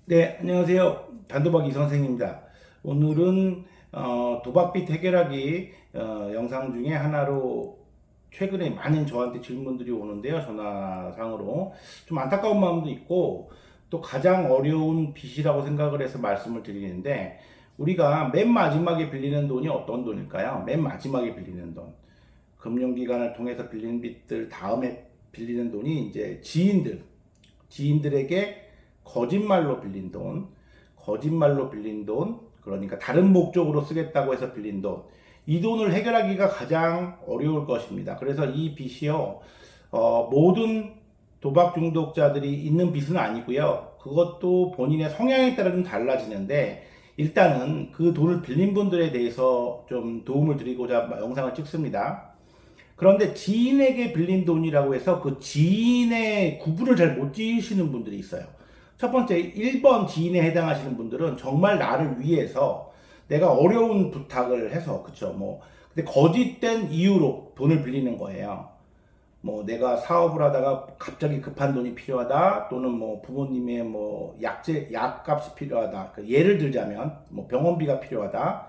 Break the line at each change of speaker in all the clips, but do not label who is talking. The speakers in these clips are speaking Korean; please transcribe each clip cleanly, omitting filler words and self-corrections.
네, 안녕하세요. 단도박 이선생입니다. 오늘은 도박빚 해결하기 영상 중에 하나로 최근에 많은 저한테 질문들이 오는데요. 전화상으로. 좀 안타까운 마음도 있고 또 가장 어려운 빚이라고 생각을 해서 말씀을 드리는데, 우리가 맨 마지막에 빌리는 돈이 어떤 돈일까요? 맨 마지막에 빌리는 돈. 금융기관을 통해서 빌리는 빚들 다음에 빌리는 돈이 이제 지인들에게 거짓말로 빌린 돈, 그러니까 다른 목적으로 쓰겠다고 해서 빌린 돈, 이 돈을 해결하기가 가장 어려울 것입니다. 그래서 이 빚이요, 모든 도박 중독자들이 있는 빚은 아니고요. 그것도 본인의 성향에 따라 좀 달라지는데, 일단은 그 돈을 빌린 분들에 대해서 좀 도움을 드리고자 영상을 찍습니다. 그런데 지인에게 빌린 돈이라고 해서 그 지인의 구분을 잘 못 지으시는 분들이 있어요. 첫 번째, 1번 지인에 해당하시는 분들은 정말 나를 위해서 내가 어려운 부탁을 해서, 그쵸, 근데 거짓된 이유로 돈을 빌리는 거예요. 내가 사업을 하다가 갑자기 급한 돈이 필요하다, 또는 부모님의 약값이 필요하다. 예를 들자면, 병원비가 필요하다,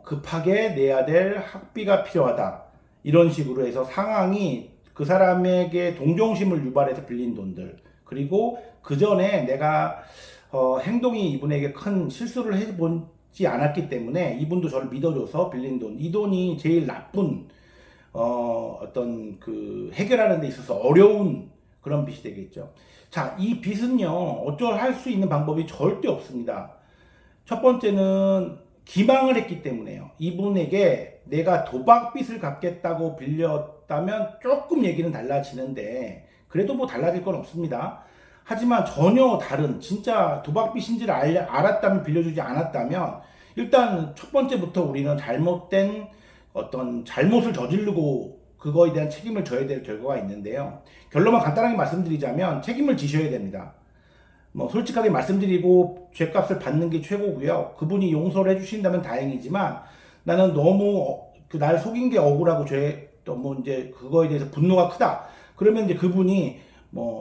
급하게 내야 될 학비가 필요하다. 이런 식으로 해서 상황이 그 사람에게 동정심을 유발해서 빌린 돈들, 그리고 그 전에 내가 행동이 이분에게 큰 실수를 해보지 않았기 때문에 이분도 저를 믿어줘서 빌린 돈, 이 돈이 제일 나쁜 어떤 그 해결하는 데 있어서 어려운 그런 빚이 되겠죠. 자, 이 빚은요, 어쩔 할 수 있는 방법이 절대 없습니다. 첫 번째는 기망을 했기 때문에요. 이분에게 내가 도박빚을 갚겠다고 빌렸다면 조금 얘기는 달라지는데, 그래도 달라질 건 없습니다. 하지만 전혀 다른 진짜 도박빚인지를 알았다면, 빌려주지 않았다면, 일단 첫 번째부터 우리는 잘못된 어떤 잘못을 저지르고 그거에 대한 책임을 져야 될 결과가 있는데요. 결론만 간단하게 말씀드리자면 책임을 지셔야 됩니다. 솔직하게 말씀드리고 죄값을 받는 게 최고고요. 그분이 용서를 해주신다면 다행이지만, 나는 너무 날 속인 게 억울하고 이제 그거에 대해서 분노가 크다. 그러면 이제 그분이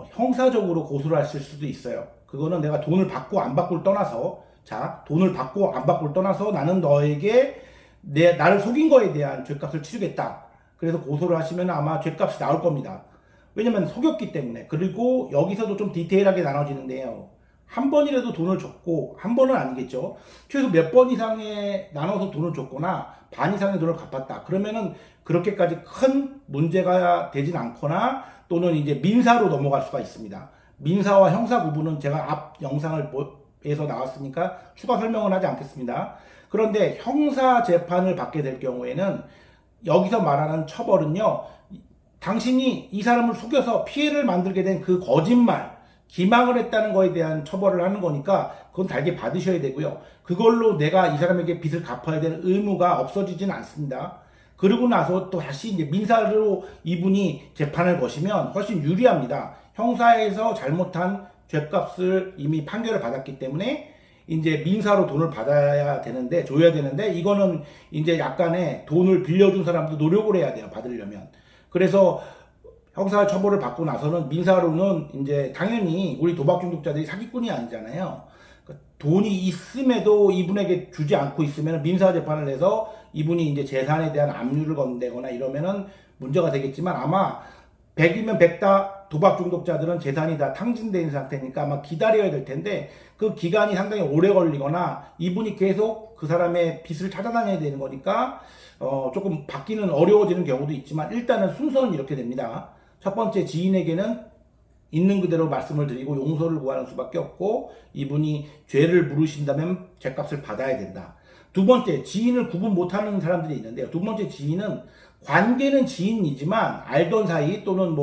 형사적으로 고소를 하실 수도 있어요. 그거는 내가 돈을 받고 안 받고를 떠나서, 자, 돈을 받고 안 받고를 떠나서 나는 너에게 나를 속인 거에 대한 죄값을 치르겠다. 그래서 고소를 하시면 아마 죄값이 나올 겁니다. 왜냐면 속였기 때문에. 그리고 여기서도 좀 디테일하게 나눠지는데요. 한 번이라도 돈을 줬고, 한 번은 아니겠죠. 최소 몇 번 이상에 나눠서 돈을 줬거나 반 이상의 돈을 갚았다. 그러면은 그렇게까지 큰 문제가 되진 않거나, 또는 이제 민사로 넘어갈 수가 있습니다. 민사와 형사 구분은 제가 앞 영상을 에서 나왔으니까 추가 설명을 하지 않겠습니다. 그런데 형사 재판을 받게 될 경우에는 여기서 말하는 처벌은요, 당신이 이 사람을 속여서 피해를 만들게 된 그 거짓말, 기망을 했다는 거에 대한 처벌을 하는 거니까 그건 달게 받으셔야 되고요. 그걸로 내가 이 사람에게 빚을 갚아야 되는 의무가 없어지지는 않습니다. 그러고 나서 또 다시 이제 민사로 이분이 재판을 거시면 훨씬 유리합니다. 형사에서 잘못한 죄값을 이미 판결을 받았기 때문에 이제 민사로 돈을 줘야 되는데, 이거는 이제 약간의 돈을 빌려준 사람도 노력을 해야 돼요, 받으려면. 그래서 형사 처벌을 받고 나서는 민사로는 이제 당연히 우리 도박 중독자들이 사기꾼이 아니잖아요. 돈이 있음에도 이분에게 주지 않고 있으면 민사 재판을 해서 이분이 이제 재산에 대한 압류를 건대거나 이러면은 문제가 되겠지만, 아마 100이면 100다 도박 중독자들은 재산이 다 탕진된 상태니까 아마 기다려야 될 텐데, 그 기간이 상당히 오래 걸리거나 이분이 계속 그 사람의 빚을 찾아다녀야 되는 거니까 조금 받기는 어려워지는 경우도 있지만, 일단은 순서는 이렇게 됩니다. 첫 번째, 지인에게는 있는 그대로 말씀을 드리고 용서를 구하는 수밖에 없고, 이분이 죄를 물으신다면 죄값을 받아야 된다. 두 번째, 지인을 구분 못하는 사람들이 있는데요. 두 번째, 지인은 관계는 지인이지만 알던 사이, 또는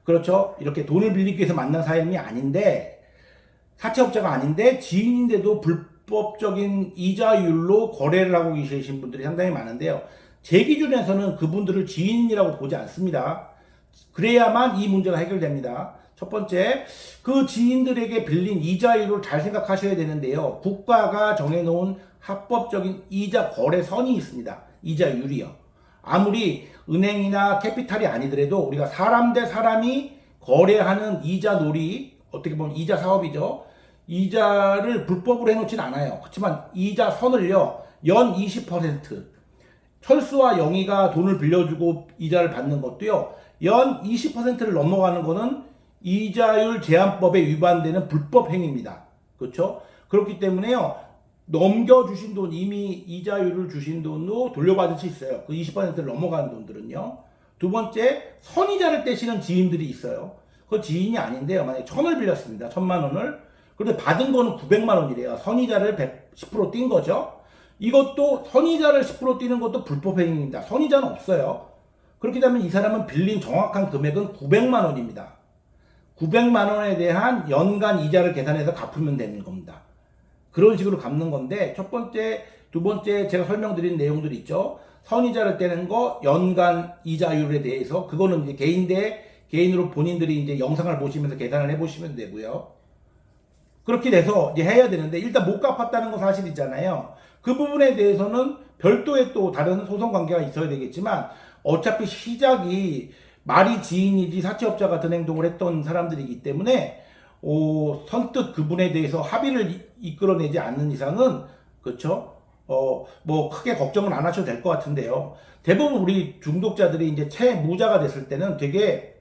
그렇죠, 이렇게 돈을 빌리기 위해서 만난 사람이 아닌데, 사채업자가 아닌데 지인인데도 불법적인 이자율로 거래를 하고 계신 분들이 상당히 많은데요. 제 기준에서는 그분들을 지인이라고 보지 않습니다. 그래야만 이 문제가 해결됩니다. 첫 번째, 그 지인들에게 빌린 이자율을 잘 생각하셔야 되는데요. 국가가 정해놓은 합법적인 이자 거래선이 있습니다. 이자율이요. 아무리 은행이나 캐피탈이 아니더라도 우리가 사람 대 사람이 거래하는 이자 놀이, 어떻게 보면 이자 사업이죠. 이자를 불법으로 해놓진 않아요. 그렇지만 이자 선을요, 연 20%, 철수와 영희가 돈을 빌려주고 이자를 받는 것도요, 연 20%를 넘어가는 거는 이자율 제한법에 위반되는 불법 행위입니다. 그렇죠? 그렇기 때문에요, 넘겨주신 돈, 이미 이자율을 주신 돈도 돌려받을 수 있어요. 그 20%를 넘어가는 돈들은요. 두 번째, 선이자를 떼시는 지인들이 있어요. 그 지인이 아닌데요, 만약에 1,000을 빌렸습니다. 1,000만 원을. 그런데 받은 거는 900만 원이래요. 선이자를 10% 띈 거죠. 이것도 선이자를 10% 띄는 것도 불법 행위입니다. 선이자는 없어요. 그렇게 되면 이 사람은 빌린 정확한 금액은 900만 원입니다. 900만 원에 대한 연간 이자를 계산해서 갚으면 되는 겁니다. 그런 식으로 갚는 건데, 첫 번째, 두 번째 제가 설명드린 내용들이 있죠. 선이자를 떼는 거, 연간 이자율에 대해서, 그거는 이제 개인 대 개인으로 본인들이 이제 영상을 보시면서 계산을 해보시면 되고요. 그렇게 돼서 이제 해야 되는데, 일단 못 갚았다는 건 사실이잖아요. 그 부분에 대해서는 별도의 또 다른 소송 관계가 있어야 되겠지만, 어차피 시작이 말이 지인이지 사채업자 같은 행동을 했던 사람들이기 때문에, 선뜻 그분에 대해서 합의를 이끌어내지 않는 이상은, 그렇죠? 뭐 크게 걱정은 안 하셔도 될 것 같은데요. 대부분 우리 중독자들이 이제 채무자가 됐을 때는 되게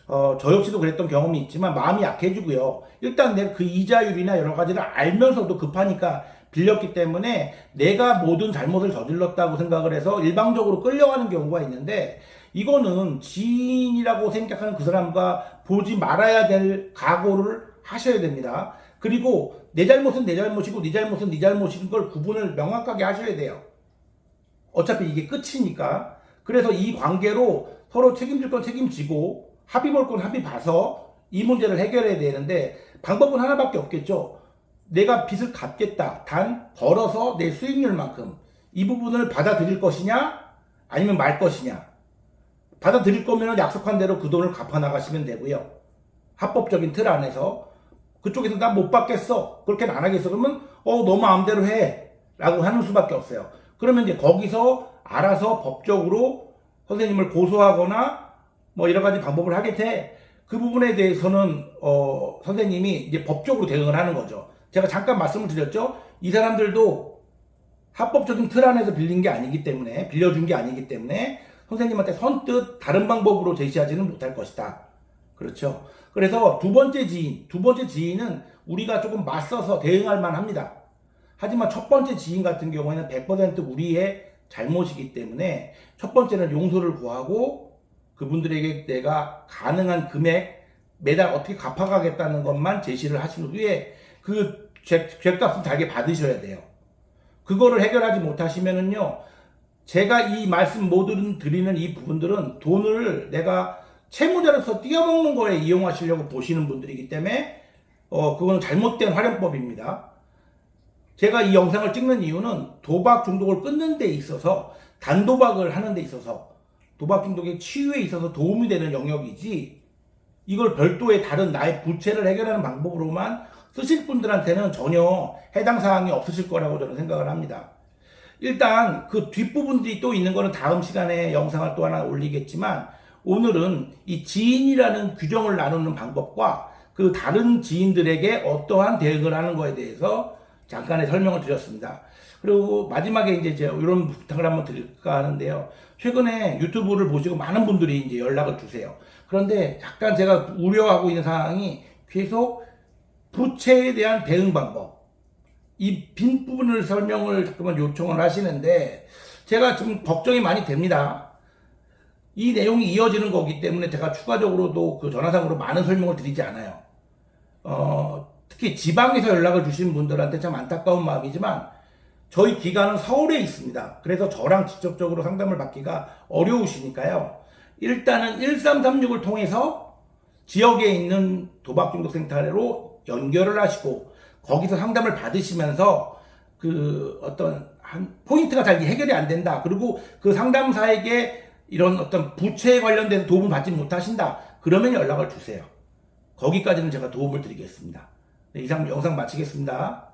저 역시도 그랬던 경험이 있지만 마음이 약해지고요. 일단 내가 그 이자율이나 여러 가지를 알면서도 급하니까 빌렸기 때문에 내가 모든 잘못을 저질렀다고 생각을 해서 일방적으로 끌려가는 경우가 있는데, 이거는 지인이라고 생각하는 그 사람과 보지 말아야 될 각오를 하셔야 됩니다. 그리고 내 잘못은 내 잘못이고 네 잘못은 네 잘못인 걸 구분을 명확하게 하셔야 돼요. 어차피 이게 끝이니까. 그래서 이 관계로 서로 책임질 건 책임지고 합의 볼 건 합의 봐서 이 문제를 해결해야 되는데, 방법은 하나밖에 없겠죠. 내가 빚을 갚겠다. 단 벌어서 내 수익률만큼 이 부분을 받아들일 것이냐 아니면 말 것이냐. 받아들일 거면 약속한 대로 그 돈을 갚아 나가시면 되고요. 합법적인 틀 안에서. 그쪽에서 나 못 받겠어, 그렇게는 안 하겠어, 그러면 너 마음대로 해 라고 하는 수밖에 없어요. 그러면 이제 거기서 알아서 법적으로 선생님을 고소하거나 뭐 여러 가지 방법을 하게 돼. 그 부분에 대해서는 선생님이 이제 법적으로 대응을 하는 거죠. 제가 잠깐 말씀을 드렸죠. 이 사람들도 합법적인 틀 안에서 빌린 게 아니기 때문에, 빌려준 게 아니기 때문에 선생님한테 선뜻 다른 방법으로 제시하지는 못할 것이다. 그렇죠. 그래서 두 번째 지인은 우리가 조금 맞서서 대응할 만합니다. 하지만 첫 번째 지인 같은 경우에는 100% 우리의 잘못이기 때문에 첫 번째는 용서를 구하고 그분들에게 내가 가능한 금액 매달 어떻게 갚아가겠다는 것만 제시를 하신 후에 그 죗값은 달게 받으셔야 돼요. 그거를 해결하지 못하시면은요, 제가 이 말씀 모두 드리는 이 부분들은 돈을 내가 채무자로서 띄어먹는 거에 이용하시려고 보시는 분들이기 때문에 그거는 잘못된 활용법입니다. 제가 이 영상을 찍는 이유는 도박 중독을 끊는 데 있어서, 단도박을 하는 데 있어서, 도박 중독의 치유에 있어서 도움이 되는 영역이지, 이걸 별도의 다른 나의 부채를 해결하는 방법으로만 쓰실 분들한테는 전혀 해당 사항이 없으실 거라고 저는 생각을 합니다. 일단 그 뒷부분들이 또 있는 거는 다음 시간에 영상을 또 하나 올리겠지만, 오늘은 이 지인이라는 규정을 나누는 방법과 그 다른 지인들에게 어떠한 대응을 하는 거에 대해서 잠깐의 설명을 드렸습니다. 그리고 마지막에 이제 이런 부탁을 한번 드릴까 하는데요. 최근에 유튜브를 보시고 많은 분들이 이제 연락을 주세요. 그런데 약간 제가 우려하고 있는 상황이, 계속 부채에 대한 대응 방법, 이 빈 부분을 설명을 잠깐만 요청을 하시는데, 제가 좀 걱정이 많이 됩니다. 이 내용이 이어지는 거기 때문에 제가 추가적으로도 그 전화상으로 많은 설명을 드리지 않아요. 특히 지방에서 연락을 주신 분들한테 참 안타까운 마음이지만, 저희 기관은 서울에 있습니다. 그래서 저랑 직접적으로 상담을 받기가 어려우시니까요. 일단은 1336을 통해서 지역에 있는 도박중독센터로 연결을 하시고, 거기서 상담을 받으시면서 그 어떤 한 포인트가 잘 해결이 안 된다, 그리고 그 상담사에게 이런 어떤 부채에 관련된 도움을 받지 못하신다, 그러면 연락을 주세요. 거기까지는 제가 도움을 드리겠습니다. 네, 이상 영상 마치겠습니다.